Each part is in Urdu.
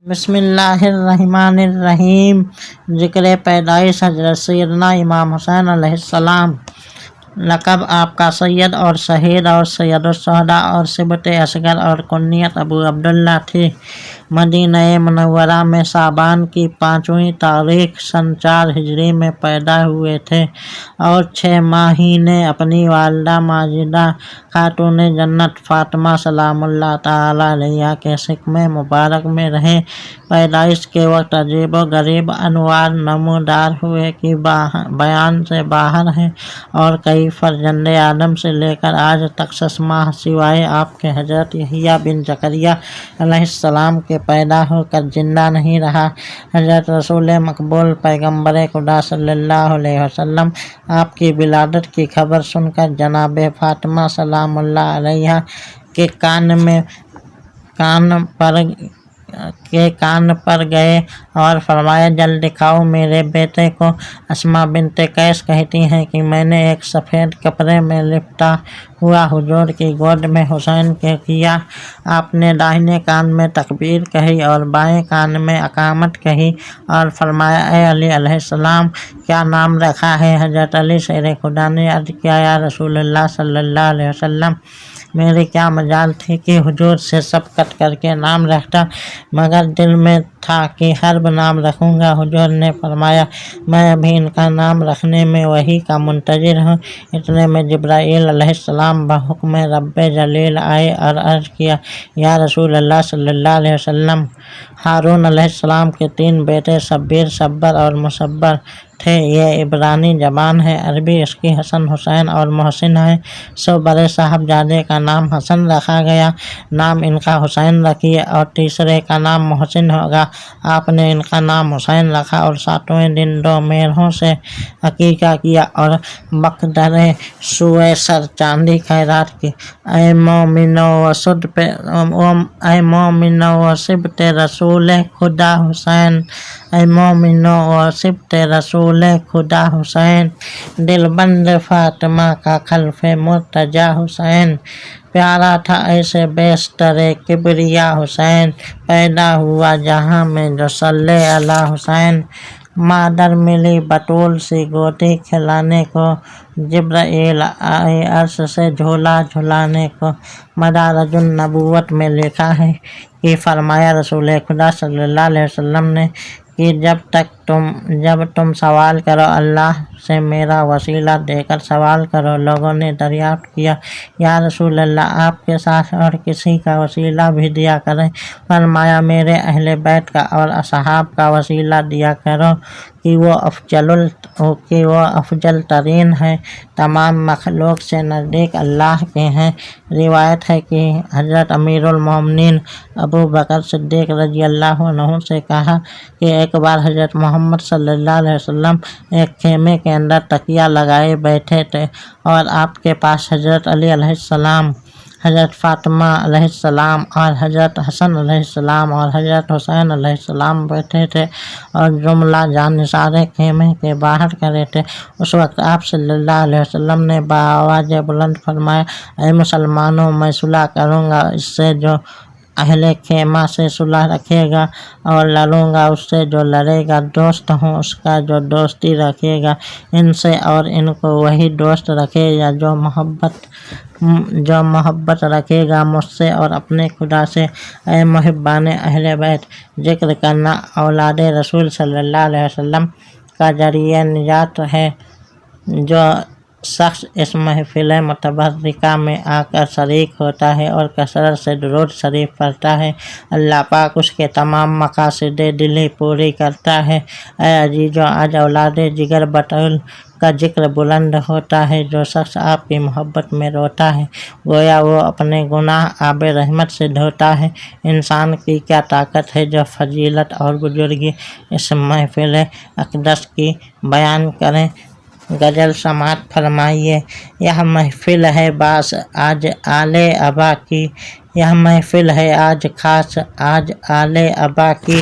بسم اللہ الرحمن الرحیم۔ ذکر پیدائش حضرت سیدنا امام حسین علیہ السلام۔ لقب آپ کا سید اور شہید اور سید الشہداء اور صبت اصغر اور کنیت ابو عبداللہ تھی۔ مدینہ منورہ میں شعبان کی 5ویں تاریخ سن 4 ہجری میں پیدا ہوئے تھے اور 6 مہینے اپنی والدہ ماجدہ خاتون جنت فاطمہ سلام اللہ تعالی علیہا کے شکم مبارک میں رہے۔ پیدائش کے وقت عجیب و غریب انوار نمودار ہوئے کہ بیان سے باہر ہیں، اور کئی فرزند آدم سے لے کر آج تک 6 ماہ سوائے آپ کے حضرت یحییٰ بن زکریا علیہ السلام کے پیدا ہو کر زندہ نہیں رہا۔ حضرت رسول مقبول پیغمبر خدا صلی اللہ علیہ وسلم آپ کی ولادت کی خبر سن کر جناب فاطمہ سلام اللہ علیہا کے کان پر گئے اور فرمایا، جلد دکھاؤ میرے بیٹے کو۔ اسماء بنت قیس کہتی ہیں کہ میں نے ایک سفید کپڑے میں لپٹا ہوا حضور کی گود میں حسین کے کیا۔ آپ نے داہنے کان میں تکبیر کہی اور بائیں کان میں اقامت کہی اور فرمایا، اے علی علیہ السلام، کیا نام رکھا ہے؟ حضرت علی شیر خدا نے عرض کیا، یا رسول اللہ صلی اللہ علیہ وسلم، میری کیا مجال تھی کہ حضور سے سبقت کر کے نام رکھتا، مگر دل میں تھا کہ حرب نام رکھوں گا۔ حضور نے فرمایا، میں ابھی ان کا نام رکھنے میں وحی کا منتظر ہوں۔ اتنے میں جبرائیل علیہ السلام بحکم رب جلیل آئے اور عرض کیا، یا رسول اللہ صلی اللہ علیہ وسلم، ہارون علیہ السلام کے 3 بیٹے شبیر، صبر اور مصبر تھے۔ یہ عبرانی زبان ہے، عربی اس کی حسن، حسین اور محسن ہے، سو بڑے صاحبزادے کا نام حسن رکھا گیا، نام ان کا حسین رکھیے، اور تیسرے کا نام محسن ہوگا۔ آپ نے ان کا نام حسین رکھا اور 7ویں دن 2 مہروں سے عقیقہ کیا اور بقدر سوئے سر چاندی خیرات کی۔ اے مومنو و صبت رسول خدا حسین، اے مومنو و صبت رسول خدا حسین، دل بند فاطمہ کا خلف مرتجا حسین، پیارا تھا ایسے بیشتر کبریا حسین، پیدا ہوا جہاں میں جو صلی علی حسین۔ مادر ملی بطول سی گودی کھلانے کو، جبرائیل آئے عرش سے جھولا جھلانے کو۔ مدارج النبوت میں لکھا ہے کہ فرمایا رسول خدا صلی اللہ علیہ وسلم نے کہ جب تم سوال کرو اللہ سے میرا وسیلہ دے کر سوال کرو۔ لوگوں نے دریافت کیا، یا رسول اللہ، آپ کے ساتھ اور کسی کا وسیلہ بھی دیا کریں۔ فرمایا، میرے اہل بیت کا اور اصحاب کا وسیلہ دیا کرو کہ وہ افضل ترین ہیں، تمام مخلوق سے نزدیک اللہ کے ہیں۔ روایت ہے کہ حضرت امیر المومنین ابو بکر صدیق رضی اللہ عنہ سے کہا کہ ایک بار حضرت محمد صلی اللہ علیہ وسلم ایک خیمے کے اندر تکیہ لگائے بیٹھے تھے اور آپ کے پاس حضرت علی علیہ السلام، حضرت فاطمہ علیہ السلام اور حضرت حسن علیہ السلام اور حضرت حسین علیہ السلام بیٹھے تھے اور جملہ جانثارے خیمے کے باہر کھڑے تھے۔ اس وقت آپ صلی اللہ علیہ وسلم نے بآواز بلند فرمایا، اے مسلمانوں، میں صلح کروں گا اس سے جو اہل خیمہ سے صلح رکھے گا، اور لڑوں گا اس سے جو لڑے گا، دوست ہوں اس کا جو دوستی رکھے گا ان سے، اور ان کو وہی دوست رکھے گا جو محبت رکھے گا مجھ سے اور اپنے خدا سے۔ اے محبان اہل بیت، ذکر کرنا اولاد رسول صلی اللہ علیہ وسلم کا ذریعہ نجات ہے۔ جو شخص اس محفل متبرکہ میں آ کر شریک ہوتا ہے اور کثرت سے درود شریف پڑھتا ہے، اللہ پاک اس کے تمام مقاصد دلی پوری کرتا ہے۔ اے عزیزو، آج اولاد جگر بطول کا ذکر بلند ہوتا ہے۔ جو شخص آپ کی محبت میں روتا ہے، گویا وہ اپنے گناہ آب رحمت سے دھوتا ہے۔ انسان کی کیا طاقت ہے جو فضیلت اور بزرگی اس محفل اقدس کی بیان کریں۔ غزل سماعت فرمائیے۔ یہ محفل ہے باس آج آل ابا کی، یہ محفل ہے آج خاص آج آل ابا کی،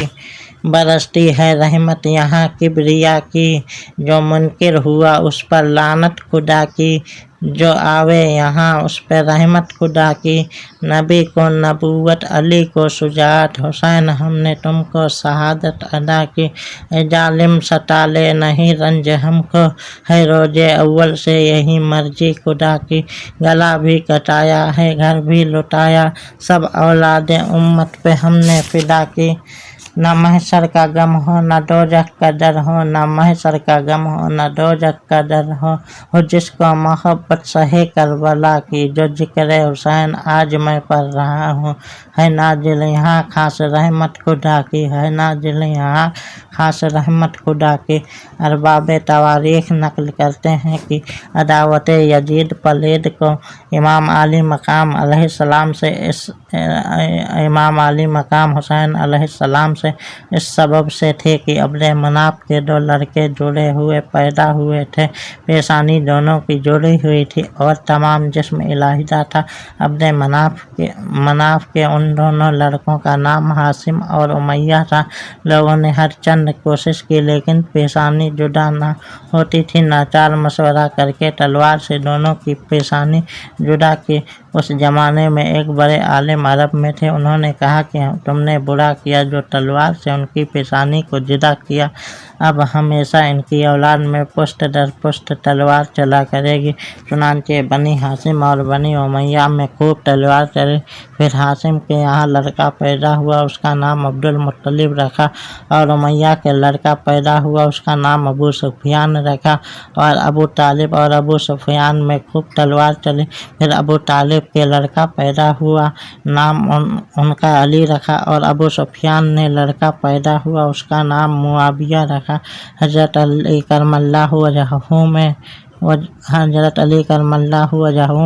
برستی ہے رحمت یہاں کبریا کی، جو منکر ہوا اس پر لعنت خدا کی، جو آوے یہاں اس پہ رحمت خدا کی، نبی کو نبوت، علی کو شجاعت، حسین ہم نے تم کو شہادت ادا کی، اے ظالم ستا لے نہیں رنج ہم کو، ہے روز اول سے یہی مرضی خدا کی، گلا بھی کٹایا ہے گھر بھی لٹایا، سب اولاد امت پہ ہم نے فدا کی، نہ محشر کا غم ہو نہ دوزخ کا ڈر ہو، نہ محشر کا غم ہو نہ دوزخ کا ڈر ہو جس کو محبت سہے کربلا کی، جو ذکر حسین آج میں پڑھ رہا ہوں، ہے نازل یہاں خاص رحمت خدا کی، ہے نازل یہاں خاص رحمت خدا کی۔ ارباب تواریخ نقل کرتے ہیں کہ عداوت یزید پلید کو امام علی مقام علیہ السلام سے امام علی مقام حسین علیہ السلام سے اس سبب سے تھی کہ عبد مناف کے 2 لڑکے جڑے ہوئے پیدا ہوئے تھے، پیشانی دونوں کی جڑی ہوئی تھی اور تمام جسم علیحدہ تھا۔ عبد مناف کے ان دونوں لڑکوں کا نام ہاشم اور امیہ تھا۔ لوگوں نے ہر چند کوشش کی لیکن پیشانی جدا نہ ہوتی تھی، ناچار مشورہ کر کے تلوار سے دونوں کی پیشانی جدا کی۔ اس زمانے میں ایک بڑے عالم عرب میں تھے، انہوں نے کہا کہ تم نے برا کیا جو تلوار سے ان کی پیشانی کو جدا کیا، اب ہمیشہ ان کی اولاد میں پشت در پشت تلوار چلا کرے گی۔ چنانچہ بنی ہاشم اور بنی امیہ میں خوب تلوار چلی۔ پھر ہاشم کے یہاں لڑکا پیدا ہوا، اس کا نام عبد المطلب رکھا، اور امیہ کے لڑکا پیدا ہوا، اس کا نام ابو سفیان رکھا، اور ابو طالب اور ابو سفیان میں خوب تلوار چلی۔ پھر ابو طالب کے لڑکا پیدا ہوا، نام ان کا علی رکھا، اور ابو سفیان نے لڑکا پیدا ہوا، اس کا نام معاویہ رکھا۔ حضرت علی کرم اللہ وجہہ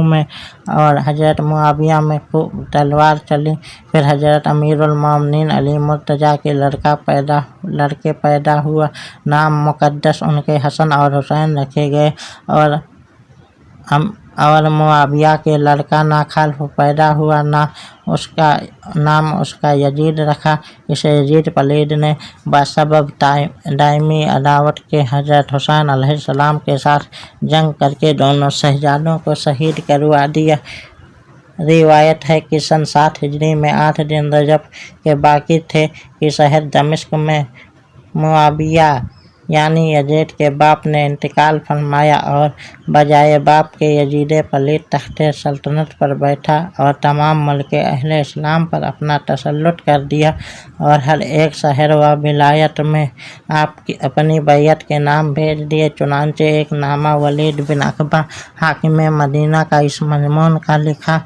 میں اور حضرت معاویہ میں خوب تلوار چلی۔ پھر حضرت امیر المومنین علی مرتضیٰ کے لڑکے پیدا ہوا، نام مقدس ان کے حسن اور حسین رکھے گئے، اور معاویہ کے لڑکا ناخلف پیدا ہوا، نام اس کا یزید رکھا۔ اسے یزید پلید نے بسبب دائمی عداوت کے حضرت حسین علیہ السلام کے ساتھ جنگ کر کے دونوں شہزادوں کو شہید کروا دیا۔ روایت ہے کہ سن 7 ہجری میں 8 دن رجب کے باقی تھے کہ شہر دمشق میں معاویہ یعنی یزید کے باپ نے انتقال فرمایا اور بجائے باپ کے یزید پلید تخت سلطنت پر بیٹھا اور تمام ملک اہل اسلام پر اپنا تسلط کر دیا، اور ہر ایک شہر و ولایت میں اپنی بیعت کے نام بھیج دیے۔ چنانچہ ایک نامہ ولید بن عقبہ حاکم مدینہ کا اس مضمون کا لکھا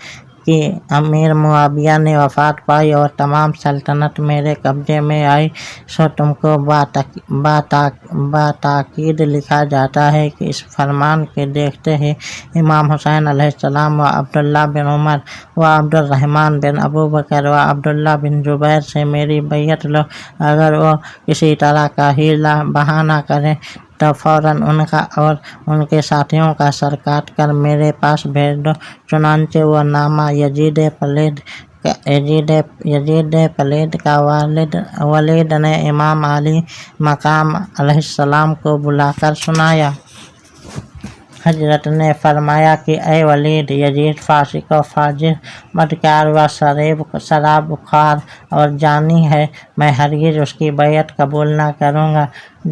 کہ امیر معاویہ نے وفات پائی اور تمام سلطنت میرے قبضے میں آئی، سو تم کو بتاکید لکھا جاتا ہے کہ اس فرمان کے دیکھتے ہی امام حسین علیہ السلام و عبداللہ بن عمر و عبد الرحمن بن ابوبکر و عبداللہ بن زبیر سے میری بیعت لو، اگر وہ کسی طرح کا حیلہ بہانہ کریں تو فوراً ان کا اور ان کے ساتھیوں کا سر کاٹ کر میرے پاس بھیج دو۔ چنانچہ وہ نامہ یزید پلید کا والد نے امام علی مقام علیہ السلام کو بلا کر سنایا۔ حضرت نے فرمایا کہ اے ولید، یزید فاسق و فاجر، بدکار و شراب خوار اور جانی ہے، میں ہرگز اس کی بیعت قبول نہ کروں گا۔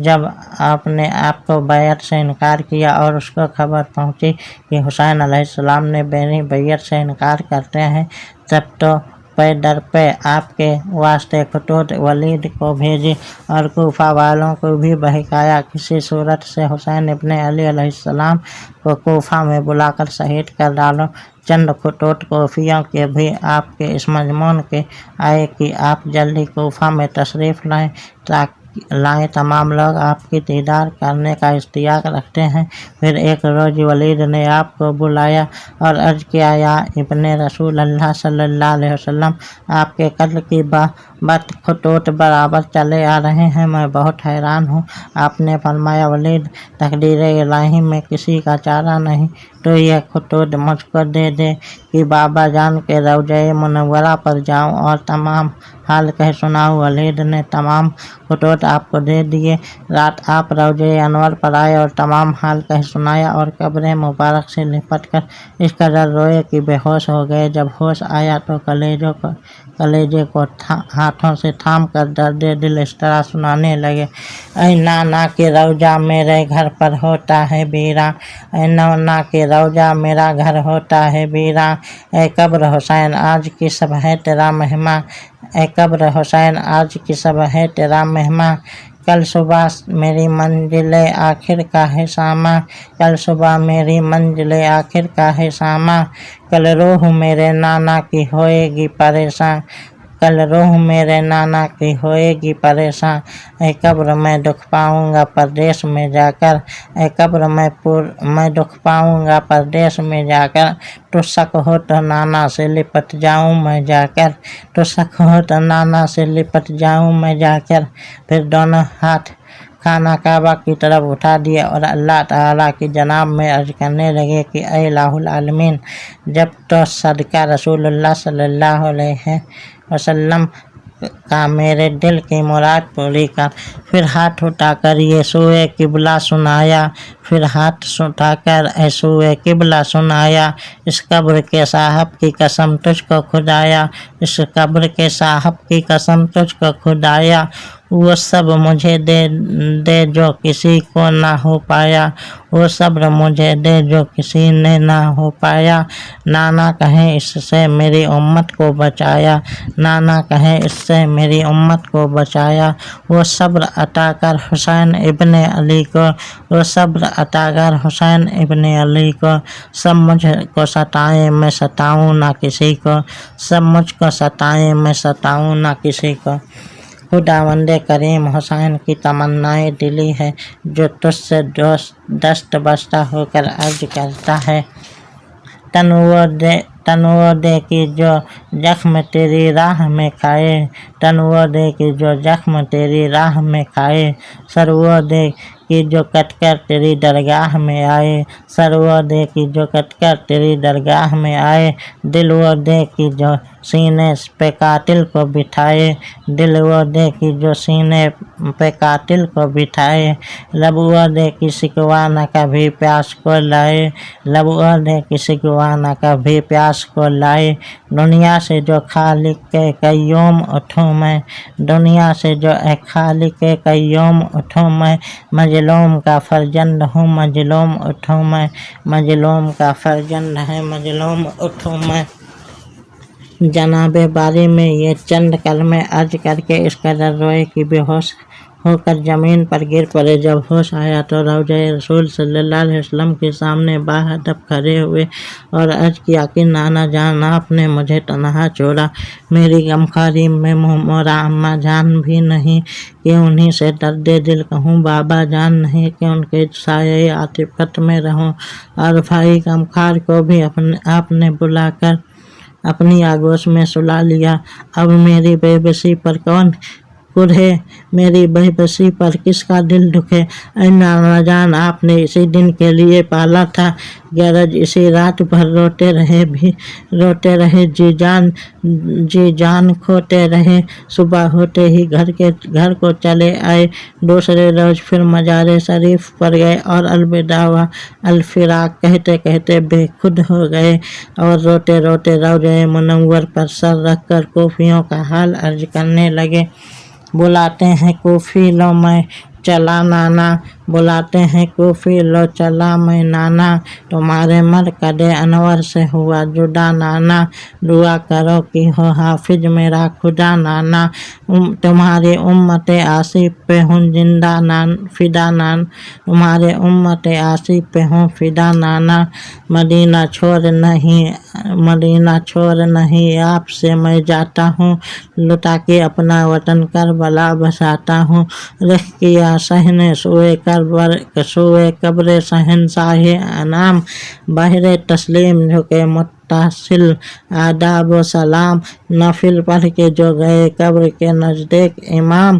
جب آپ نے آپ کو بیعت سے انکار کیا اور اس کو خبر پہنچی کہ حسین علیہ السلام نے میری بیعت سے انکار کرتے ہیں، تب تو پے در پے آپ کے واسطے خطوط ولید کو بھیجی اور کوفہ والوں کو بھی بہکایا، کسی صورت سے حسین ابن علی علیہ السلام کو کوفہ میں بلا کر شہید کر ڈالو۔ چند خطوط کوفیوں کے بھی آپ کے اس مضمون کے آئے کہ آپ جلدی کوفہ میں تشریف لائیں، تمام لوگ آپ کی دیدار کرنے کا اشتیاق رکھتے ہیں۔ پھر ایک روز ولید نے آپ کو بلایا اور عرض کیا، یا ابن رسول اللہ صلی اللہ علیہ وسلم، آپ کے قتل کی بات خطوط برابر چلے آ رہے ہیں، میں بہت حیران ہوں۔ آپ نے فرمایا، ولید، تقدیر الہی میں کسی کا چارہ نہیں، تو یہ خطوط مجھ کو دے دے کہ بابا جان کے روضہ منورہ پر جاؤں اور تمام حال کہہ سناؤں۔ ولید نے تمام خطوط آپ کو دے دیے۔ رات آپ روضہ انور پر آئے اور تمام حال کہہ سنایا اور قبر مبارک سے لپٹ کر اس قدر روئے کہ بے ہوش ہو گئے۔ جب ہوش آیا تو کلیجے کو ہاتھوں سے تھام کر درد دل اس طرح سنانے لگے: اے نانا کے روضہ میرے گھر پر ہوتا ہے ویراں، اے نانا کے روضہ میرا گھر ہوتا ہے ویراں، اے قبر حسین آج کی سب ہے تیرا مہماں، اے قبر حسین آج کی سب ہے تیرا مہماں، کل صبح میری منزل آخر کا ہے ساماں، کل صبح میری منزل آخر کا ہے ساماں، کل روح میرے نانا کی ہوئے گی پریشاں، کل روح میرے نانا کی ہوئے گی پریشاں، اے قبر میں دکھ پاؤں گا پردیس میں جا کر، اے قبر میں دکھ پاؤں گا پردیس میں جا کر، تو شک ہو تو نانا سے لپٹ جاؤں میں جا کر، تو شک ہو تو نانا سے لپٹ جاؤں میں جا کر۔ پھر دونوں ہاتھ خانہ کعبہ کی طرف اٹھا دیے اور اللہ تعالیٰ کی جناب میں عرض کرنے لگے کہ اے الہ العالمین، جب تو صدقہ رسول اللہ صلی اللہ علیہ وسلم کا میرے دل کی مراد پوری کر۔ پھر ہاتھ اٹھا کر یہ سوئے قبلہ سنایا، پھر ہاتھ اٹھا کر اے سوئے قبلہ سنایا، اس قبر کے صاحب کی قسم تجھ کو خدایا، اس قبر کے صاحب کی قسم تجھ کو خدایا، وہ سب مجھے دے جو کسی کو نہ ہو پایا، وہ صبر مجھے دے جو کسی نے نہ ہو پایا، نانا کہیں اس سے میری امت کو بچایا، نانا کہیں اس سے میری امت کو بچایا، وہ صبر عطا کر حسین ابن علی کو، وہ صبر عطا کر حسین ابن علی کو، سب مجھ کو ستائیں میں ستاؤں نہ کسی کو، سب مجھ کو ستائیں میں ستاؤں نہ کسی کو، خداوند کریم حسین کی تمنائے دلی ہے جو تجھ سے دست بستہ ہو کر عرض کرتا ہے، تن وہ دے کہ جو زخم تیری راہ میں کھائے، تن وہ دے کہ جو زخم تیری راہ میں کھائے، سر وہ دے کہ جو کٹ کر تیری درگاہ میں آئے، سر وہ دے کہ جو کٹ کر تیری درگاہ میں آئے، دل وہ دے کہ جو سینے پہ قاتل کو بٹھائے، دل وہ دے کہ جو سینے پہ قاتل کو بٹھائے، لب وہ دے کہ سکوا نہ کبھی پیاس کو لائے، لب وہ دے کہ سکوا نہ کبھی پیاس کو لائے، دنیا سے جو خالق کے قیوم اٹھوں میں، دنیا سے جو خالق کے قیوم اٹھوں میں، مظلوم کا فرزند ہوں مظلوم اٹھوں میں، مظلوم کا فرزند ہے مظلوم اٹھوں میں۔ جناب باری میں یہ چند کلمے عرض کر کے اس قدر روئے کہ بے ہوش ہو کر زمین پر گر پڑے۔ جب ہوش آیا تو روضہ رسول صلی اللہ علیہ وسلم کے سامنے باہدف کھڑے ہوئے اور عرض کیا کہ نانا جان آپ نے مجھے تنہا چھوڑا، میری غمخواری میں مورا اماں جان بھی نہیں کہ انہی سے درد دل کہوں، بابا جان نہیں کہ ان کے سایہ عاطفت میں رہوں، اور بھائی غمخوار کو بھی آپ نے بلا کر اپنی آغوش میں سلا لیا۔ اب میری بے بسی پر کون کڑھے، میری بے بسی پر کس کا دل دکھے، اے نانا جان آپ نے اسی دن کے لیے پالا تھا، غرض اسی رات بھر روتے رہے جی جان کھوتے رہے، صبح ہوتے ہی گھر کو چلے آئے، دوسرے روز پھر مزار شریف پر گئے اور الوداع و الفراق کہتے کہتے بے خود ہو گئے اور روتے روتے روضہ منور پر سر رکھ کر کوفیوں کا حال عرض کرنے لگے: بلاتے ہیں کوفی لو میں چلا نانا، بلاتے ہیں کوفی لو چلا میں نانا، تمہارے مرکز انور سے ہوا جدا نانا، دعا کرو کہ ہو حافظ میرا خدا نانا، تمہاری امت آصف پہ ہوں زندہ فدا نانا، تمہارے امت آصف پہ ہوں فدا نانا، مدینہ چھوڑ نہیں آپ سے میں جاتا ہوں، لٹا کے اپنا وطن کربلا بساتا ہوں، رکھ کیا صحن سوئے قبر شہنشاہ انام، بحر تسلیم جھکے متصل آداب و سلام، نفل پڑھ کے جو گئے قبر کے نزدیک امام،